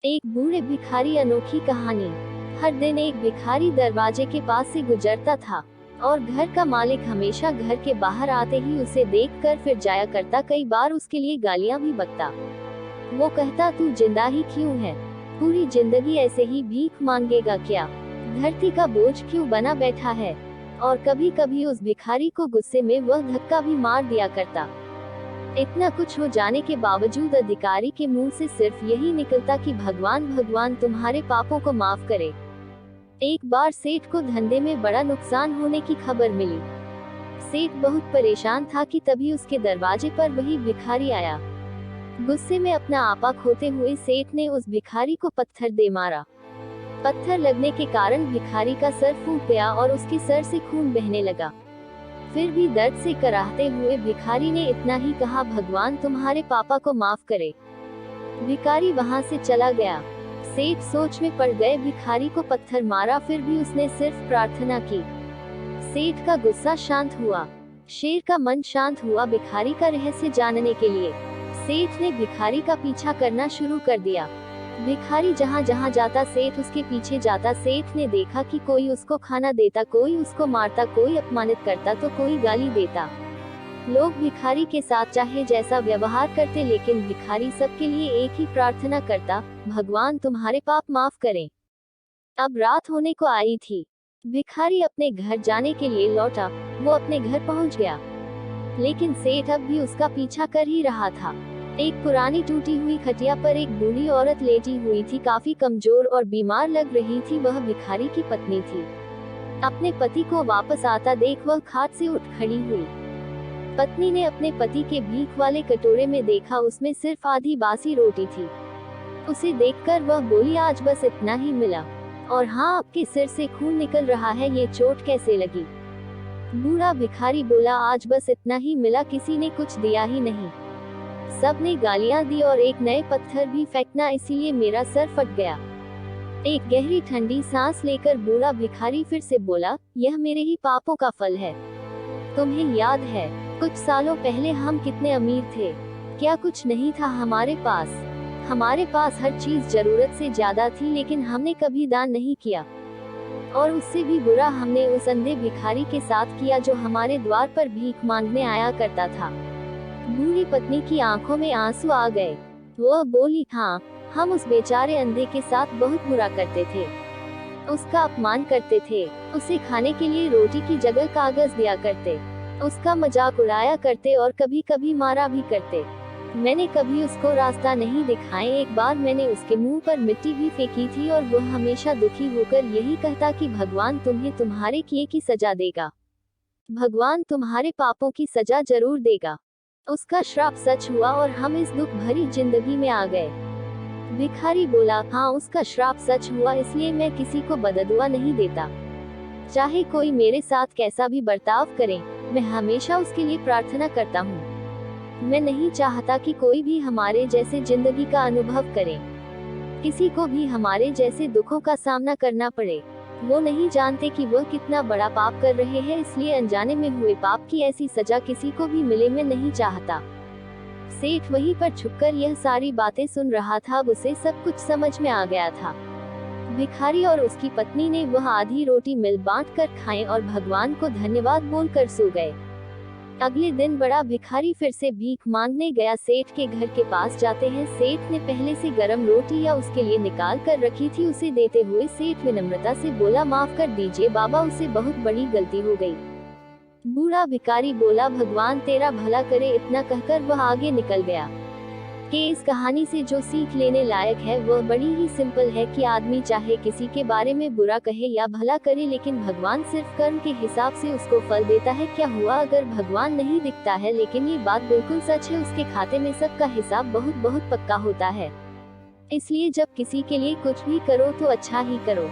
एक बूढ़े भिखारी अनोखी कहानी। हर दिन एक भिखारी दरवाजे के पास से गुजरता था और घर का मालिक हमेशा घर के बाहर आते ही उसे देखकर फिर जाया करता। कई बार उसके लिए गालियां भी बकता। वो कहता, तू जिंदा ही क्यों है? पूरी जिंदगी ऐसे ही भीख मांगेगा क्या? धरती का बोझ क्यों बना बैठा है? और कभी कभी उस भिखारी को गुस्से में वह धक्का भी मार दिया करता। इतना कुछ हो जाने के बावजूद अधिकारी के मुंह से सिर्फ यही निकलता कि भगवान भगवान तुम्हारे पापों को माफ करे। एक बार सेठ को धंधे में बड़ा नुकसान होने की खबर मिली। सेठ बहुत परेशान था कि तभी उसके दरवाजे पर वही भिखारी आया। गुस्से में अपना आपा खोते हुए सेठ ने उस भिखारी को पत्थर दे मारा। पत्थर लगने के कारण भिखारी का सर फूट गया और उसके सर से खून बहने लगा। फिर भी दर्द से कराहते हुए भिखारी ने इतना ही कहा, भगवान तुम्हारे पापा को माफ करे। भिखारी वहां से चला गया। सेठ सोच में पड़ गए, भिखारी को पत्थर मारा फिर भी उसने सिर्फ प्रार्थना की। सेठ का गुस्सा शांत हुआ, शेर का मन शांत हुआ। भिखारी का रहस्य जानने के लिए सेठ ने भिखारी का पीछा करना शुरू कर दिया। भिखारी जहाँ जहाँ जाता सेठ उसके पीछे जाता। सेठ ने देखा कि कोई उसको खाना देता, कोई उसको मारता, कोई अपमानित करता तो कोई गाली देता। लोग भिखारी के साथ चाहे जैसा व्यवहार करते, लेकिन भिखारी सबके लिए एक ही प्रार्थना करता, भगवान तुम्हारे पाप माफ करें। अब रात होने को आई थी। भिखारी अपने घर जाने के लिए लौटा। वो अपने घर पहुंच गया, लेकिन सेठ अब भी उसका पीछा कर ही रहा था। एक पुरानी टूटी हुई खटिया पर एक बूढ़ी औरत लेटी हुई थी, काफी कमजोर और बीमार लग रही थी। वह भिखारी की पत्नी थी। अपने पति को वापस आता देख वह खाट से उठ खड़ी हुई। पत्नी ने अपने पति के भीख वाले कटोरे में देखा, उसमें सिर्फ आधी बासी रोटी थी। उसे देखकर वह बोली, आज बस इतना ही मिला, और हाँ, आपके सिर से खून निकल रहा है, ये चोट कैसे लगी? बूढ़ा भिखारी बोला, आज बस इतना ही मिला, किसी ने कुछ दिया ही नहीं। सब ने गालियां दी और एक नए पत्थर भी फेंकना, इसीलिए मेरा सर फट गया। एक गहरी ठंडी सांस लेकर बूढ़ा भिखारी फिर से बोला, यह मेरे ही पापों का फल है। तुम्हें याद है कुछ सालों पहले हम कितने अमीर थे? क्या कुछ नहीं था हमारे पास? हमारे पास हर चीज जरूरत से ज्यादा थी, लेकिन हमने कभी दान नहीं किया। और उससे भी बुरा हमने उस अंधे भिखारी के साथ किया जो हमारे द्वार पर भीख मांगने आया करता था। बूढ़ी पत्नी की आंखों में आंसू आ गए। वह बोली, हाँ, हम उस बेचारे अंधे के साथ बहुत बुरा करते थे, उसका अपमान करते थे, उसे खाने के लिए रोटी की जगह कागज दिया करते, उसका मजाक उड़ाया करते और कभी कभी मारा भी करते। मैंने कभी उसको रास्ता नहीं दिखाए। एक बार मैंने उसके मुंह पर मिट्टी भी फेंकी थी और वह हमेशा दुखी होकर यही कहता कि भगवान तुम्हें तुम्हारे किए की सजा देगा, भगवान तुम्हारे पापों की सजा जरूर देगा। उसका श्राप सच हुआ और हम इस दुख भरी जिंदगी में आ गए। भिखारी बोला, हाँ, उसका श्राप सच हुआ, इसलिए मैं किसी को बददुआ नहीं देता। चाहे कोई मेरे साथ कैसा भी बर्ताव करे, मैं हमेशा उसके लिए प्रार्थना करता हूँ। मैं नहीं चाहता कि कोई भी हमारे जैसे जिंदगी का अनुभव करे, किसी को भी हमारे जैसे दुखों का सामना करना पड़े। वो नहीं जानते कि वह कितना बड़ा पाप कर रहे हैं, इसलिए अनजाने में हुए पाप की ऐसी सजा किसी को भी मिले, मैं नहीं चाहता। सेठ वहीं पर छुपकर यह सारी बातें सुन रहा था। अब उसे सब कुछ समझ में आ गया था। भिखारी और उसकी पत्नी ने वह आधी रोटी मिल बांट कर खाएं और भगवान को धन्यवाद बोलकर सो गए। अगले दिन बड़ा भिखारी फिर से भीख मांगने गया। सेठ के घर के पास जाते हैं। सेठ ने पहले से गरम रोटी या उसके लिए निकाल कर रखी थी। उसे देते हुए सेठ विनम्रता से बोला, माफ कर दीजिए बाबा, उसे बहुत बड़ी गलती हो गई। बूढ़ा भिखारी बोला, भगवान तेरा भला करे। इतना कहकर वह आगे निकल गया। कि इस कहानी से जो सीख लेने लायक है वह बड़ी ही सिंपल है कि आदमी चाहे किसी के बारे में बुरा कहे या भला करे, लेकिन भगवान सिर्फ कर्म के हिसाब से उसको फल देता है। क्या हुआ अगर भगवान नहीं दिखता है, लेकिन ये बात बिल्कुल सच है, उसके खाते में सबका हिसाब बहुत बहुत पक्का होता है। इसलिए जब किसी के लिए कुछ भी करो तो अच्छा ही करो।